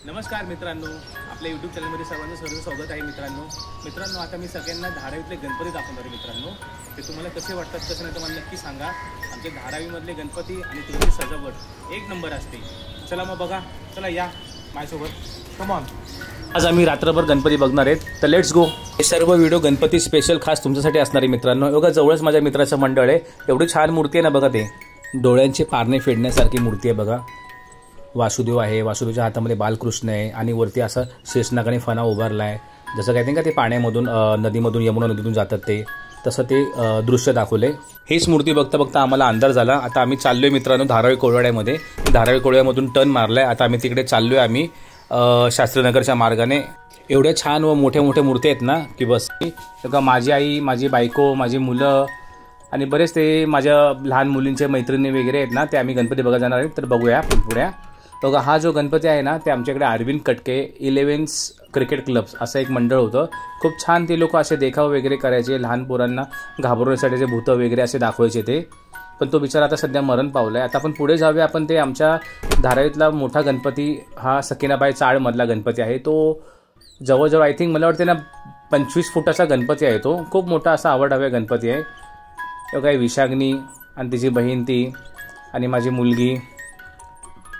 नमस्कार मित्रांनो, आपल्या यूट्यूब चॅनलमध्ये सर्वांचं स्वागत आहे मित्रांनो. आता मी सगळ्यांना धारावीतले गणपती दाखवणार आहे मित्रांनो. ते तुम्हाला कसे वाटतात कसं नाही तुम्हाला नक्की सांगा. आमच्या धारावीमधले गणपती आणि त्यांची सजावट एक नंबर असते. चला मग बघा, चला या माझ्यासोबत, कम ऑन. आज आम्ही रात्रभर गणपती बघणार आहेत, तर लेट्स गो. हे सर्व व्हिडिओ गणपती स्पेशल खास तुमच्यासाठी असणार आहे मित्रांनो. बघा जवळच माझ्या मित्राचं मंडळ आहे, एवढी छान मूर्ती आहे ना बघा. ते डोळ्यांचे पारणे फेडण्यासारखी मूर्ती आहे बघा. वासुदेव आहे, वासुदेवच्या हातामध्ये बालकृष्ण आहे आणि वरती असं शेषनागाने फणा उभारला आहे. जसं काय का ते पाण्यामधून नदीमधून यमुना नदीतून जातात ते तसं ते दृश्य दाखवले. हेच मूर्ती बघता बघता आम्हाला अंधार झाला. आता आम्ही चाललोय मित्रांनो धारावी कोळवाड्यामध्ये. धारावी कोळव्यामधून टर्न मारलाय. आता आम्ही तिकडे चाललोय आम्ही शास्त्रीनगरच्या मार्गाने. एवढ्या छान व मोठ्या मोठ्या मूर्ती आहेत ना की बस. का माझी आई, माझी बायको, माझी मुलं आणि बरेच ते माझ्या लहान मुलींचे मैत्रिणी वगैरे आहेत ना, ते आम्ही गणपती बघा जाणार आहेत. तर बघूया पुढे. बघा हा जो गणपती आहे ना, ते आमच्याकडे अरविंद कटके 11 क्रिकेट क्लब्स असं एक मंडळ होतं. खूप छान ते लोक असे देखाव वगैरे करायचे, लहान पोरांना घाबरवण्यासाठी जे भूतं वगैरे असे दाखवायचे ते. पण तो बिचारा आता सध्या मरण पावलाय. आता आपण पुढे जाऊया. आपण ते आमच्या धारावीतला मोठा गणपती हा सकीनाबाई चाळमधला गणपती आहे. तो जवळजवळ आय थिंक मला वाटते ना 25 फुटाचा गणपती आहे. तो खूप मोठा असा आवडहवा गणपती आहे. तो काही विशाग्नी आणि तिची बहीण ती आणि माझी मुलगी.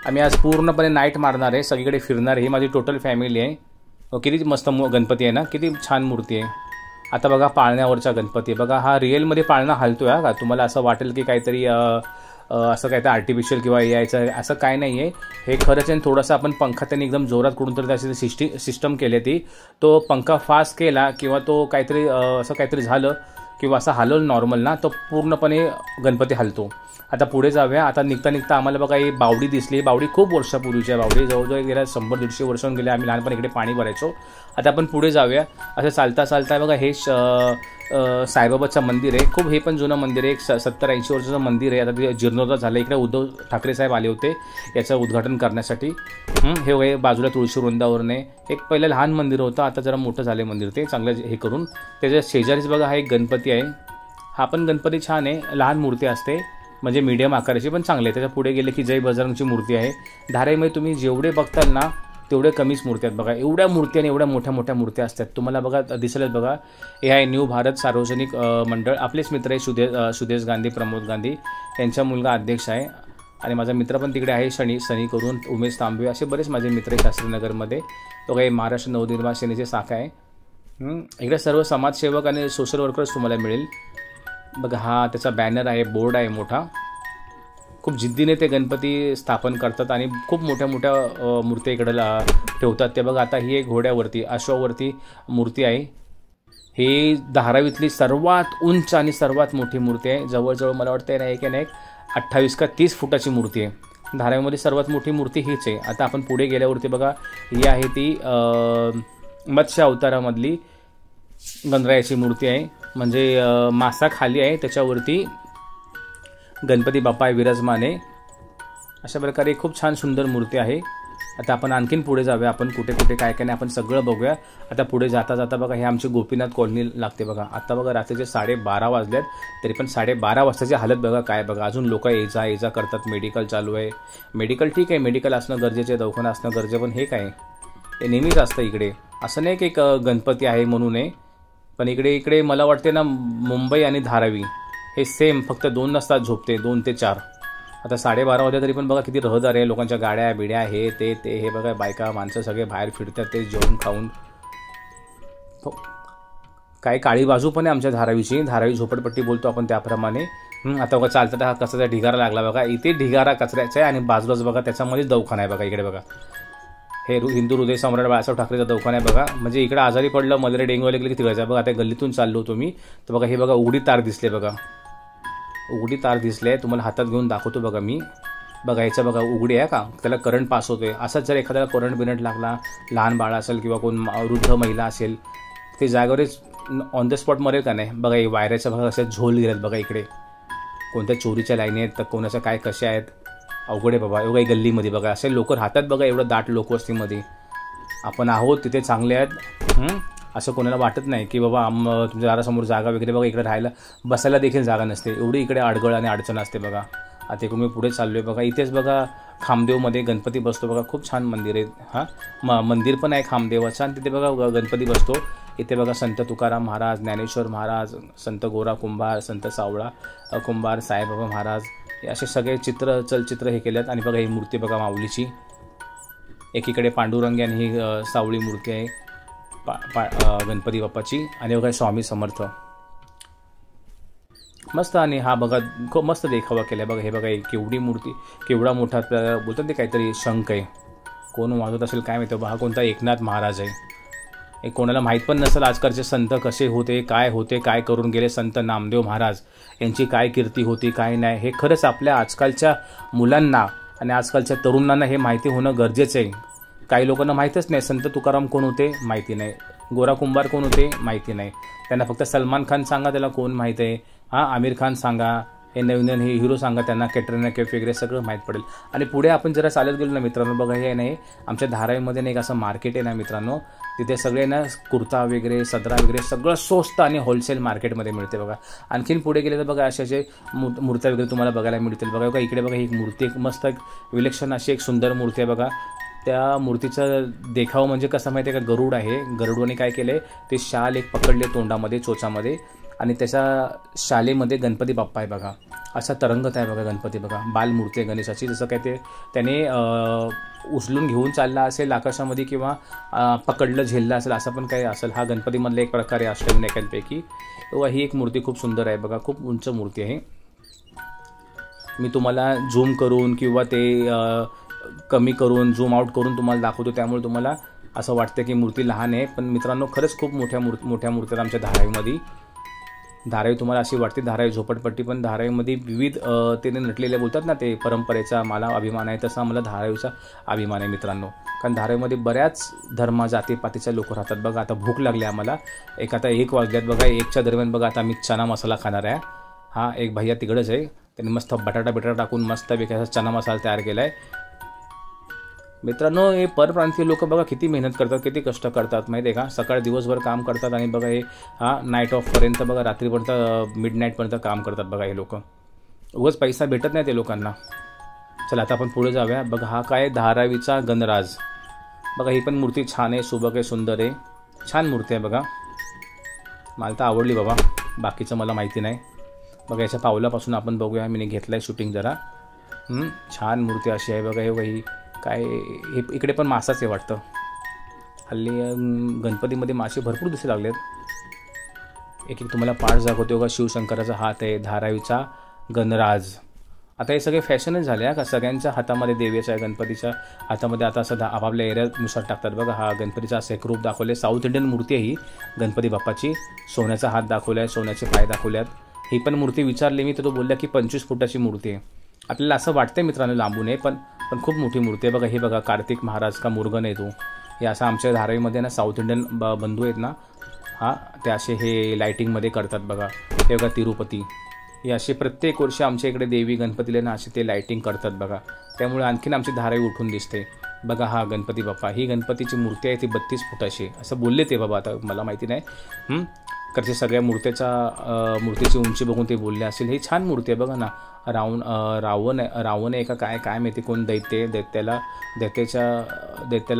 आम्ही आज पूर्णपणे नाईट मारणार आहे, सगळीकडे फिरणार. ही माझी टोटल फॅमिली आहे. किती मस्त गणपती आहे ना, किती छान मूर्ती आहे. आता बघा पाळण्यावरचा गणपती बघा. हा रिअलमध्ये पाळणा हलतोय हा का. तुम्हाला असं वाटेल की काहीतरी असं काहीतरी आर्टिफिशियल किंवा यायचं असं काय नाही आहे. हे खरंच आहे. थोडंसं आपण पंखा त्यांनी एकदम जोरात करून तर त्याची सिस्टम केली ती. तो पंखा फास्ट केला किंवा तो काहीतरी असं काहीतरी झालं किंवा असं हलवलं नॉर्मल ना, तो पूर्णपणे गणपती हलतो. आता पुढे जाऊया. आता निघता आम्हाला बघा ही बावडी दिसली. बावडी खूप वर्षापूर्वीची आहे. बावडी जवळजवळ गेल्या 100-150 वर्षांहून गेले. आम्ही लहानपणी इकडे पाणी भरायचो. आता आपण पुढे जाऊया. असं चालता बघा हे साईबाबाचं मंदिर आहे. खूप हे पण जुनं मंदिर आहे. 70-80 वर्षाचं मंदिर आहे. आता ते जीर्णोद्धार झालं. इकडे उद्धव ठाकरे साहेब आले होते याचं उद्घाटन करण्यासाठी. हे वय बाजूला तुळशी वृंदावन आहे. एक पहिलं लहान मंदिर होतं, आता जरा मोठं झालं मंदिर ते चांगलं हे करून. त्याच्या शेजारीच बघा हा एक गणपती आहे. हा पण गणपती छान आहे. लहान मूर्ती असते म्हणजे मीडियम आकाराची पण चांगली आहे. त्याच्या पुढे गेले की जय बजरंगची मूर्ती आहे. धारावीमध्ये तुम्ही जेवढे बघताल ना तेवढे कमीच मूर्ती आहेत बघा. एवढ्या मूर्ती आणि एवढ्या मोठ्या मोठ्या मूर्त्या असतात. तुम्हाला बघा दिसेलच बघा. हे आहे न्यू भारत सार्वजनिक मंडळ. आपलेच मित्र आहे सुदेश गांधी, प्रमोद गांधी यांचा मुलगा अध्यक्ष आहे. आणि माझा मित्र पण तिकडे आहे सनी करून, उमेश तांबे असे बरेच माझे मित्र आहे शास्त्रीनगरमध्ये. तो काही महाराष्ट्र नवनिर्माण सेनेचे शाखा आहे. इकडे सर्व समाजसेवक आणि सोशल वर्कर्स तुम्हाला मिळेल बघा. हा त्याचा बॅनर आहे, बोर्ड आहे मोठा. खूप जिद्दीने ते गणपती स्थापन करतात आणि खूप मोठ्या मोठ्या मूर्ती इकडे ठेवतात ते बघा. आता ही एक घोड्यावरती अश्वावरती मूर्ती आहे. ही धारावीतली सर्वात उंच आणि सर्वात मोठी मूर्ती आहे. जवळजवळ मला वाटतं ना एक 28 का 30 फुटाची मूर्ती आहे. धारावीमध्ये सर्वात मोठी मूर्ती हीच आहे. आता आपण पुढे गेल्यावरती बघा ही आहे ती मत्स्य अवतारामधली गणरायाची मूर्ती आहे. म्हणजे मासा खाली आहे, त्याच्यावरती गणपती बाप्पा विराजमान आहे. अशा प्रकारे खूप छान सुंदर मूर्ती आहे. आता आपण आणखीन पुढे जाऊया. आपण कुठे कुठे काय काय नाही आपण सगळं बघूया. आता पुढे जाता बघा हे आमची गोपीनाथ कॉलनी लागते बघा. आता बघा रात्रीचे 12:30 वाजल्यात, तरी पण 12:30 वाजताची हालत बघा काय बघा. अजून लोक ये जा करतात. मेडिकल चालू आहे. मेडिकल ठीक आहे, मेडिकल असणं गरजेचं आहे, दवाखाना असणं गरजेचं, पण हे काय हे नेहमीच असतं इकडे. असं नाही की एक गणपती आहे म्हणून आहे. पण इकडे मला वाटते ना मुंबई आणि धारावी हे सेम, फक्त 2 नसतात झोपते, 2 ते 4. आता 12:30 वाजता तरी पण बघा किती रहदार आहे. लोकांच्या गाड्या बिड्या हे ते हे बघा. बायका माणसं सगळे बाहेर फिरतात ते जेवण खाऊन. काही काळी बाजू पण आहे आमच्या धारावीची. धारावी झोपडपट्टी बोलतो आपण त्याप्रमाणे. आता बघा चालता हा कचऱ्याचा ढिगारा लागला बघा. इथे ढिगारा कचऱ्याचा आहे आणि बाजूलाच बघा त्याच्यामध्येच दवाखाना आहे बघा. इकडे बघा हे हिंदू हृदय सम्राट बाळासाहेब ठाकरेचा दवाखाना आहे बघा. म्हणजे इकडे आजारी पडलं मलेरिया डेंग्यू आले की तिकडे बघा. आता गल्लीतून चाललो होतो मी तर बघा हे बघा उघडी तार दिसले बघा. उघडी तार दिसले तुम्हाला हातात घेऊन दाखवतो बघा मी. बघा याचं बघा उघडी आहे का, त्याला करंट पास होतोय. असंच जर एखाद्याला करंट बिरंट लागला, लहान बाळ असेल किंवा कोण वृद्ध महिला असेल, ते जागेवरच ऑन द स्पॉट मरेल का नाही. बघा हे वायराच्या बघा असे झोल गेलेत बघा. इकडे कोणत्या चोरीच्या लाईनी आहेत तर कोणाच्या काय कशा आहेत. अवघड आहे बाबा. एवढं गल्लीमध्ये बघा असे लोक राहतात बघा. एवढं दाट लोकवस्तीमध्ये आपण आहोत, तिथे चांगले आहेत. असं कोणाला वाटत नाही की बाबा तुमच्या दारासमोर जागा वगैरे बघा. इकडे राहायला बसायला देखील जागा नसते. एवढी इकडे अडगळ आणि अडचण असते बघा. आता इकडून मी पुढे चाललो आहे बघा. इथेच बघा खामदेवमध्ये गणपती बसतो बघा. खूप छान मंदिर आहे. हां मंदिर पण आहे खामदेवाचं आणि तिथे बघा गणपती बसतो. इथे बघा संत तुकाराम महाराज, ज्ञानेश्वर महाराज, संत गोरा कुंभार, संत सावळा कुंभार, साईबाबा महाराज हे असे सगळे चलचित्र हे केलेत. आणि बघा ही मूर्ती बघा माऊलीची. एकीकडे पांडुरंग आणि ही सावळी मूर्ती आहे गणपती बाप्पाची. आणि बघा स्वामी समर्थ मस्त. आणि हा बघा खूप मस्त देखावा केला बघा. हे बघा केवढी मूर्ती, केवढा मोठा बोलतात ते काहीतरी शंख आहे. कोण वाजवत असेल काय माहिती. हा कोणता एकनाथ महाराज आहे. हे कोणाला माहीत पण नसेल आजकालचे संत कसे होते, काय करून गेले. संत नामदेव महाराज यांची काय कीर्ती होती, काय नाही, हे खरंच आपल्या आजकालच्या मुलांना आणि आजकालच्या तरुणांना हे माहिती होणं गरजेचं आहे. काही लोकांना माहीतच नाही. संत तुकाराम कोण होते माहिती नाही, गोरा कुंभार कोण होते माहिती नाही. त्यांना फक्त सलमान खान सांगा त्याला कोण माहीत आहे, आमिर खान सांगा, हे नवीन हे हिरो सांगा त्यांना, कॅटरीना कैफ वगैरे सगळं माहीत पडेल. आणि पुढे आपण जरा चालत गेलो ना मित्रांनो बघा, हे नाही आमच्या धारावीमध्ये नाही एक असं मार्केट आहे ना मित्रांनो, तिथे सगळे ना कुर्ता वगैरे सदरा वगैरे सगळं स्वस्त आणि होलसेल मार्केटमध्ये मिळते बघा. आणखीन पुढे गेले तर बघा असे मूर्त्या वगैरे तुम्हाला बघायला मिळतील बघा. इकडे बघा ही मूर्ती एक मस्त एक विलक्षण अशी एक सुंदर मूर्ती आहे बघा. त्या मूर्तीचा देखाव म्हणजे कसं माहिती आहे का, गरुड आहे. गरुडने काय केलं ते शाल एक पकडले तोंडामध्ये चोचामध्ये आणि त्याच्या शालेमध्ये गणपती बाप्पा आहे बघा. असा तरंगत आहे बघा गणपती बघा. बालमूर्ती आहे गणेशाची. जसं काय ते त्याने उचलून घेऊन चालला असेल आकाशामध्ये किंवा पकडलं झेललं असेल असं पण काही असेल. हा गणपतीमधला एक प्रकार आहे अष्टविनायकांपैकी. ही एक मूर्ती खूप सुंदर आहे बघा. खूप उंच मूर्ती आहे. मी तुम्हाला झूम करून किंवा ते कमी करून झूम आउट करून तुम्हाला दाखवतो, त्यामुळे तुम्हाला असं वाटतं की मूर्ती लहान आहे. पण मित्रांनो खरंच खूप मोठ्या मूर्त्या आमच्या धारावीमध्ये. धारावी तुम्हाला अशी वाटते धारावी झोपडपट्टी, पण धारावीमध्ये विविध त्याने नटलेले बोलतात ना ते परंपरेचा मला अभिमान आहे, तसा मला धारावीचा अभिमान आहे मित्रांनो. कारण धारावीमध्ये बऱ्याच धर्म जातीपातीचे लोक राहतात बघा. आता भूक लागली आम्हाला. आता 1 वाजल्यात बघा. 1च्या दरम्यान बघा आता आम्ही चना मसाला खाणार आहे. हा एक भैया तिकडंच आहे, त्यांनी मस्त बटाटा टाकून मस्त असा चना मसाला तयार केला आहे मित्रांनो. हे परप्रांतीय लोक बघा किती मेहनत करतात, किती कष्ट करतात माहिती आहे का. सकाळ दिवसभर काम करतात आणि बघा हे नाईट ऑफपर्यंत बघा, रात्रीपर्यंत मिडनाईटपर्यंत काम करतात बघा हे लोक. उगाच पैसा भेटत नाही ते लोकांना. चला आता आपण पुढे जाऊया बघा. हा काय धारावीचा गणराज बघा. ही पण मूर्ती छान आहे, सुबक आहे, सुंदर आहे, छान मूर्ती आहे बघा. मला तर आवडली बाबा, बाकीचं मला माहिती नाही बघा. याच्या पावलापासून आपण बघूया. मी घेतलं आहे शूटिंग जरा. छान मूर्ती अशी आहे बघा. हे बघा ही काय हे इकडे पण मासाच आहे वाटतं. हल्ली गणपतीमध्ये मासे भरपूर दिसू लागलेत. एक तुम्हाला पाठ दाखवतो बघा. शिवशंकराचा हात आहे, धारावीचा गणराज. आता हे सगळे फॅशनच झाले का. सगळ्यांच्या हातामध्ये देवीच्या गणपतीच्या हातामध्ये आता असं आपापल्या एरियानुसार टाकतात बघा. हा गणपतीचा असं एक रूप दाखवले. साऊथ इंडियन मूर्ती आहे ही गणपती बाप्पाची. सोन्याचा हात दाखवला आहे, सोन्याचे पाय दाखवल्यात. ही पण मूर्ती विचारली मी तर तो बोलला की 25 फुटाची मूर्ती आहे. आपल्याला असं वाटतंय मित्रांनो लांबून आहे, पण खूप मोठी मूर्ती आहे बघा. हे बघा कार्तिक महाराज का मुरगन आहे तो. हे असं आमच्या धारावीमध्ये ना साऊथ इंडियन बंधू आहेत ना, ते असे हे लाईटिंगमध्ये करतात बघा. हे बघा तिरुपती. हे असे प्रत्येक वर्षी आमच्या इकडे देवी गणपतीला ना असे ते लाईटिंग करतात बघा. त्यामुळे आणखीन आमची धारावी उठून दिसते बघा. हा गणपती बाप्पा. ही गणपतीची मूर्ती आहे ती 32 फुटाची असं बोलले ते बाबा. आता मला माहिती नाही करते सगळ्या मूर्तीची उंची बघून ते बोलले असेल. ही छान मूर्ती आहे बघा ना. रावण आहे का काय माहिती. कोण दैत्याला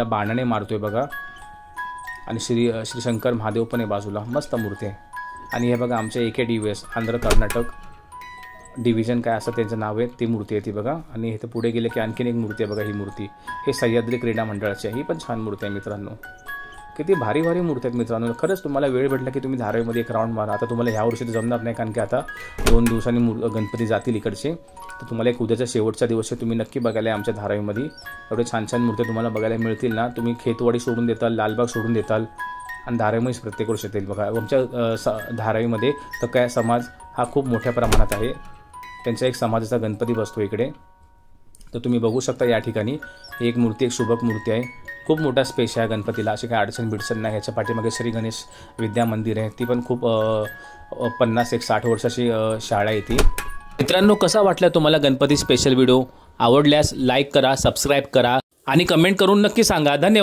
बाणाने मारतोय बघा. आणि श्री शंकर महादेव पण आहे बाजूला. मस्त मूर्ती आहे. आणि हे बघा आमच्या AKDVS आंध्र कर्नाटक डिव्हिजन काय असं त्यांचं नाव आहे, ती मूर्ती आहे ती बघा. आणि इथे पुढे गेले की आणखीन एक मूर्ती आहे बघा. ही मूर्ती हे सह्याद्री क्रीडा मंडळाची आहे. ही पण छान मूर्ती आहे मित्रांनो. किती भारी मूर्ती आहेत मित्रांनो. खरंच तुम्हाला वेळ भेटला की तुम्ही धारावीमध्ये एक राऊंड मारा. आता तुम्हाला ह्या वर्षी तर जमणार नाही कारण की आता 2 दिवसांनी गणपती जातील इकडचे. तर तुम्हाला एक उद्याचा शेवटचा दिवस आहे, तुम्ही नक्की बघायला आहे आमच्या धारावीमध्ये. एवढे छान छान मूर्त्या तुम्हाला बघायला मिळतील ना. तुम्ही खेतवाडी सोडून देताल, लालबाग सोडून देताल आणि धारावीमध्ये प्रत्येक वर्षी येतील बघा. आमच्या धारावीमध्ये तर काय समाज हा खूप मोठ्या प्रमाणात आहे. त्यांच्या एक समाजाचा गणपती बसतो इकडे. तर तुम्ही बघू शकता या ठिकाणी एक मूर्ती, एक शुभक मूर्ती आहे. खूप मोठा स्पेस आहे गणपतीला. अशी काही अडचण नाही. ह्याच्या पाठीमागे श्री गणेश विद्या मंदिर आहे. ती पण खूप 50-60 वर्षाची शाळा आहे ती. मित्रांनो कसा वाटला तुम्हाला गणपती स्पेशल व्हिडिओ? आवडल्यास लाईक करा, सबस्क्राईब करा आणि कमेंट करून नक्की सांगा. धन्यवाद.